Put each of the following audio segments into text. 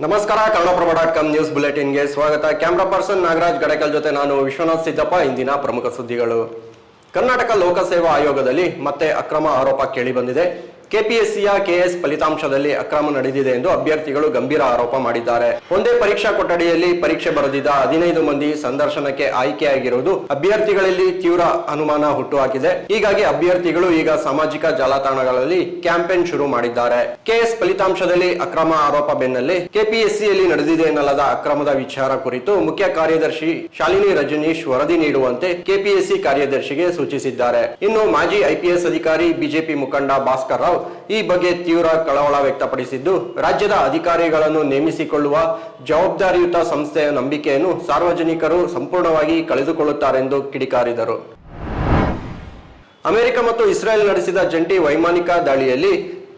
ನಮಸ್ಕಾರ, ಕನ್ನಡಪ್ರಭ.com ನ್ಯೂಸ್ ಬುಲೆಟಿನ್ಗೆ ಸ್ವಾಗತ. Camera person Nagaraj ಗಡಕಲ್ ಜೊತೆ ನಾನು ವಿಶ್ವನಾಥ್ ಸಿದ್ದಪ್ಪ. ಇಂದಿನ ಪ್ರಮುಖ ಸುದ್ದಿಗಳು. ಕರ್ನಾಟಕ ಲೋಕಸೇವಾ ಆಯೋಗದಲ್ಲಿ ಮತ್ತೆ ಅಕ್ರಮ ಆರೋಪ ಕೇಳಿಬಂದಿದೆ. ಕೆಪಿಎಸ್ಸಿಯ ಕೆಎಸ್ ಫಲಿತಾಂಶದಲ್ಲಿ ಅಕ್ರಮ ನಡೆದಿದೆ ಎಂದು ಅಭ್ಯರ್ಥಿಗಳು ಗಂಭೀರ ಆರೋಪ ಮಾಡಿದ್ದಾರೆ. ಒಂದೇ ಪರೀಕ್ಷಾ ಕೊಠಡಿಯಲ್ಲಿ ಪರೀಕ್ಷೆ ಬರೆದಿದ್ದ 15 ಮಂದಿ ಸಂದರ್ಶನಕ್ಕೆ ಆಯ್ಕೆಯಾಗಿರುವುದು ಅಭ್ಯರ್ಥಿಗಳಲ್ಲಿ ತೀವ್ರ ಅನುಮಾನ ಹುಟ್ಟುಹಾಕಿದೆ. ಹೀಗಾಗಿ ಅಭ್ಯರ್ಥಿಗಳು ಈಗ ಸಾಮಾಜಿಕ ಜಾಲತಾಣಗಳಲ್ಲಿ ಕ್ಯಾಂಪೇನ್ ಶುರು ಮಾಡಿದ್ದಾರೆ. ಕೆಎಸ್ ಫಲಿತಾಂಶದಲ್ಲಿ ಅಕ್ರಮ ಆರೋಪ ಬೆನ್ನಲ್ಲೇ ಕೆಪಿಎಸ್ಸಿಯಲ್ಲಿ ನಡೆದಿದೆ ಎನ್ನಲಾದ ಅಕ್ರಮದ ವಿಚಾರ ಕುರಿತು ಮುಖ್ಯ ಕಾರ್ಯದರ್ಶಿ ಶಾಲಿನಿ ರಜನೀಶ್ ವರದಿ ನೀಡುವಂತೆ ಕೆಪಿಎಸ್ಸಿ ಕಾರ್ಯದರ್ಶಿಗೆ ಸೂಚಿಸಿದ್ದಾರೆ. ಇನ್ನು ಮಾಜಿ ಐಪಿಎಸ್ ಅಧಿಕಾರಿ ಬಿಜೆಪಿ ಮುಖಂಡ ಭಾಸ್ಕರ್ ರಾವ್ ಈ ಬಗ್ಗೆ ತೀವ್ರ ಕಳವಳ ವ್ಯಕ್ತಪಡಿಸಿದ್ದು, ರಾಜ್ಯದ ಅಧಿಕಾರಿಗಳನ್ನು ನೇಮಿಸಿಕೊಳ್ಳುವ ಜವಾಬ್ದಾರಿಯುತ ಸಂಸ್ಥೆಯ ನಂಬಿಕೆಯನ್ನು ಸಾರ್ವಜನಿಕರು ಸಂಪೂರ್ಣವಾಗಿ ಕಳೆದುಕೊಳ್ಳುತ್ತಾರೆಂದು ಕಿಡಿಕಾರಿದರು. ಅಮೆರಿಕ ಮತ್ತು ಇಸ್ರೇಲ್ ನಡೆಸಿದ ಜಂಟಿ ವೈಮಾನಿಕ ದಾಳಿಯಲ್ಲಿ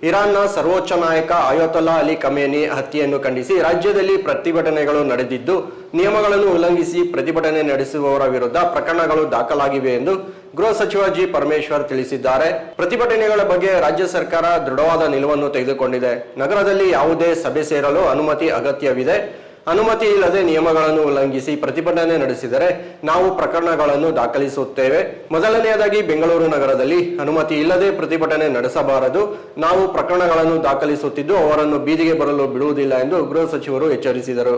ಇರಾನ್ನ ಸರ್ವೋಚ್ಚ ನಾಯಕ ಅಯತೊಲ್ಲಾ ಅಲಿ ಖಮೇನಿ ಹತ್ಯೆಯನ್ನು ಖಂಡಿಸಿ ರಾಜ್ಯದಲ್ಲಿ ಪ್ರತಿಭಟನೆಗಳು ನಡೆದಿದ್ದು, ನಿಯಮಗಳನ್ನು ಉಲ್ಲಂಘಿಸಿ ಪ್ರತಿಭಟನೆ ನಡೆಸುವವರ ವಿರುದ್ಧ ಪ್ರಕರಣಗಳು ದಾಖಲಾಗಿವೆ ಎಂದು ಗೃಹ ಸಚಿವ ಜಿ ಪರಮೇಶ್ವರ್ ತಿಳಿಸಿದ್ದಾರೆ. ಪ್ರತಿಭಟನೆಗಳ ಬಗ್ಗೆ ರಾಜ್ಯ ಸರ್ಕಾರ ದೃಢವಾದ ನಿಲುವನ್ನು ತೆಗೆದುಕೊಂಡಿದೆ. ನಗರದಲ್ಲಿ ಯಾವುದೇ ಸಭೆ ಸೇರಲು ಅನುಮತಿ ಅಗತ್ಯವಿದೆ. ಅನುಮತಿ ಇಲ್ಲದೆ ನಿಯಮಗಳನ್ನು ಉಲ್ಲಂಘಿಸಿ ಪ್ರತಿಭಟನೆ ನಡೆಸಿದರೆ ನಾವು ಪ್ರಕರಣಗಳನ್ನು ದಾಖಲಿಸುತ್ತೇವೆ. ಮೊದಲನೆಯದಾಗಿ ಬೆಂಗಳೂರು ನಗರದಲ್ಲಿ ಅನುಮತಿ ಇಲ್ಲದೆ ಪ್ರತಿಭಟನೆ ನಡೆಸಬಾರದು. ನಾವು ಪ್ರಕರಣಗಳನ್ನು ದಾಖಲಿಸುತ್ತಿದ್ದು ಅವರನ್ನು ಬೀದಿಗೆ ಬರಲು ಬಿಡುವುದಿಲ್ಲ ಎಂದು ಗೃಹ ಸಚಿವರು ಎಚ್ಚರಿಸಿದರು.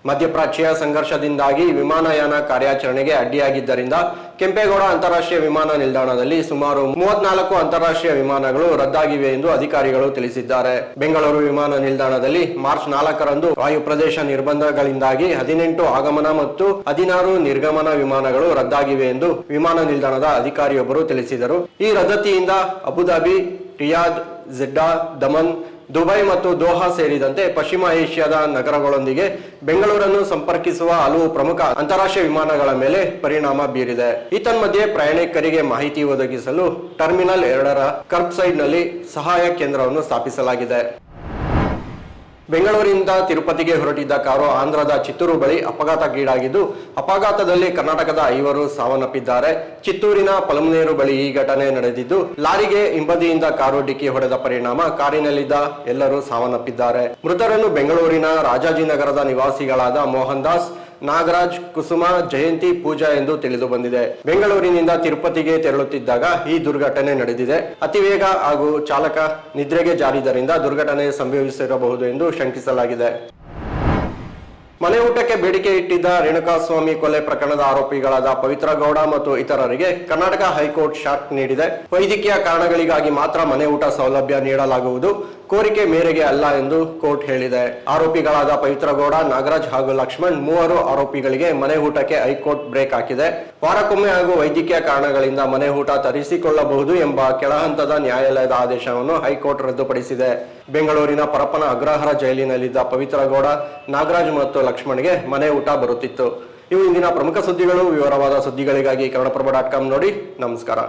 ಮಧ್ಯಪ್ರಾಚ್ಯ ಸಂಘರ್ಷದಿಂದಾಗಿ ವಿಮಾನಯಾನ ಕಾರ್ಯಾಚರಣೆಗೆ ಅಡ್ಡಿಯಾಗಿದ್ದರಿಂದ ಕೆಂಪೇಗೌಡ ಅಂತಾರಾಷ್ಟ್ರೀಯ ವಿಮಾನ ನಿಲ್ದಾಣದಲ್ಲಿ ಸುಮಾರು 34 ಅಂತಾರಾಷ್ಟ್ರೀಯ ವಿಮಾನಗಳು ರದ್ದಾಗಿವೆ ಎಂದು ಅಧಿಕಾರಿಗಳು ತಿಳಿಸಿದ್ದಾರೆ. ಬೆಂಗಳೂರು ವಿಮಾನ ನಿಲ್ದಾಣದಲ್ಲಿ ಮಾರ್ಚ್ 4ರಂದು ವಾಯು ಪ್ರದೇಶ ನಿರ್ಬಂಧಗಳಿಂದಾಗಿ 18 ಆಗಮನ ಮತ್ತು 16 ನಿರ್ಗಮನ ವಿಮಾನಗಳು ರದ್ದಾಗಿವೆ ಎಂದು ವಿಮಾನ ನಿಲ್ದಾಣದ ಅಧಿಕಾರಿಯೊಬ್ಬರು ತಿಳಿಸಿದರು. ಈ ರದ್ದತಿಯಿಂದ ಅಬುಧಾಬಿ, ರಿಯಾದ್, ಜಿಡ್ಡಾ, ದಮನ್, ದುಬೈ ಮತ್ತು ದೋಹಾ ಸೇರಿದಂತೆ ಪಶ್ಚಿಮ ಏಷ್ಯಾದ ನಗರಗಳೊಂದಿಗೆ ಬೆಂಗಳೂರನ್ನು ಸಂಪರ್ಕಿಸುವ ಹಲವು ಪ್ರಮುಖ ಅಂತಾರಾಷ್ಟ್ರೀಯ ವಿಮಾನಗಳ ಮೇಲೆ ಪರಿಣಾಮ ಬೀರಿದೆ. ಏತನ್ಮಧ್ಯೆ ಪ್ರಯಾಣಿಕರಿಗೆ ಮಾಹಿತಿ ಒದಗಿಸಲು ಟರ್ಮಿನಲ್ 2ರ ಕರ್ಬ್ ಸೈಡ್ ನಲ್ಲಿ ಸಹಾಯ ಕೇಂದ್ರವನ್ನು ಸ್ಥಾಪಿಸಲಾಗಿದೆ. ಬೆಂಗಳೂರಿನಿಂದ ತಿರುಪತಿಗೆ ಹೊರಟಿದ್ದ ಕಾರು ಆಂಧ್ರದ ಚಿತ್ತೂರು ಬಳಿ ಅಪಘಾತಕ್ಕೀಡಾಗಿದ್ದು, ಅಪಘಾತದಲ್ಲಿ ಕರ್ನಾಟಕದ 5 ಸಾವನ್ನಪ್ಪಿದ್ದಾರೆ. ಚಿತ್ತೂರಿನ ಪಲಮನೇರು ಬಳಿ ಈ ಘಟನೆ ನಡೆದಿದ್ದು, ಲಾರಿಗೆ ಹಿಂಬದಿಯಿಂದ ಕಾರು ಡಿಕ್ಕಿ ಹೊಡೆದ ಪರಿಣಾಮ ಕಾರಿನಲ್ಲಿದ್ದ ಎಲ್ಲರೂ ಸಾವನ್ನಪ್ಪಿದ್ದಾರೆ. ಮೃತರನ್ನು ಬೆಂಗಳೂರಿನ ರಾಜಾಜಿನಗರದ ನಿವಾಸಿಗಳಾದ ಮೋಹನ್ ದಾಸ್, ನಾಗರಾಜ್, ಕುಸುಮ, ಜಯಂತಿ, ಪೂಜಾ ಎಂದು ತಿಳಿದು ಬಂದಿದೆ. ಬೆಂಗಳೂರಿನಿಂದ ತಿರುಪತಿಗೆ ತೆರಳುತ್ತಿದ್ದಾಗ ಈ ದುರ್ಘಟನೆ ನಡೆದಿದೆ. ಅತಿವೇಗ ಹಾಗೂ ಚಾಲಕ ನಿದ್ರೆಗೆ ಜಾರಿದ್ದರಿಂದ ದುರ್ಘಟನೆ ಸಂಭವಿಸಿರಬಹುದು ಎಂದು ಶಂಕಿಸಲಾಗಿದೆ. ಮನೆ ಊಟಕ್ಕೆ ಬೇಡಿಕೆ ಇಟ್ಟಿದ್ದ ರೇಣುಕಾಸ್ವಾಮಿ ಕೊಲೆ ಪ್ರಕರಣದ ಆರೋಪಿಗಳಾದ ಪವಿತ್ರ ಗೌಡ ಮತ್ತು ಇತರರಿಗೆ ಕರ್ನಾಟಕ ಹೈಕೋರ್ಟ್ ಶಾಕ್ ನೀಡಿದೆ. ವೈದ್ಯಕೀಯ ಕಾರಣಗಳಿಗಾಗಿ ಮಾತ್ರ ಮನೆ ಊಟ ಸೌಲಭ್ಯ ನೀಡಲಾಗುವುದು, ಕೋರಿಕೆ ಮೇರೆಗೆ ಅಲ್ಲ ಎಂದು ಕೋರ್ಟ್ ಹೇಳಿದೆ. ಆರೋಪಿಗಳಾದ ಪವಿತ್ರ ಗೌಡ, ನಾಗರಾಜ್ ಹಾಗೂ ಲಕ್ಷ್ಮಣ್ 3 ಆರೋಪಿಗಳಿಗೆ ಮನೆ ಊಟಕ್ಕೆ ಹೈಕೋರ್ಟ್ ಬ್ರೇಕ್ ಹಾಕಿದೆ. ವಾರಕ್ಕೊಮ್ಮೆ ಹಾಗೂ ವೈದ್ಯಕೀಯ ಕಾರಣಗಳಿಂದ ಮನೆ ಊಟ ತರಿಸಿಕೊಳ್ಳಬಹುದು ಎಂಬ ಕೆಳಹಂತದ ನ್ಯಾಯಾಲಯದ ಆದೇಶವನ್ನು ಹೈಕೋರ್ಟ್ ರದ್ದುಪಡಿಸಿದೆ. ಬೆಂಗಳೂರಿನ ಪರಪ್ಪನ ಅಗ್ರಹಾರ ಜೈಲಿನಲ್ಲಿದ್ದ ಪವಿತ್ರ ಗೌಡ, ನಾಗರಾಜ್ ಮತ್ತು ಲಕ್ಷ್ಮಣ್ಗೆ ಮನೆ ಊಟ ಬರುತ್ತಿತ್ತು. ಇವು ಇಂದಿನ ಪ್ರಮುಖ ಸುದ್ದಿಗಳು. ವಿವರವಾದ ಸುದ್ದಿಗಳಿಗಾಗಿ ಕನ್ನಡಪ್ರಭ.com ನೋಡಿ. ನಮಸ್ಕಾರ.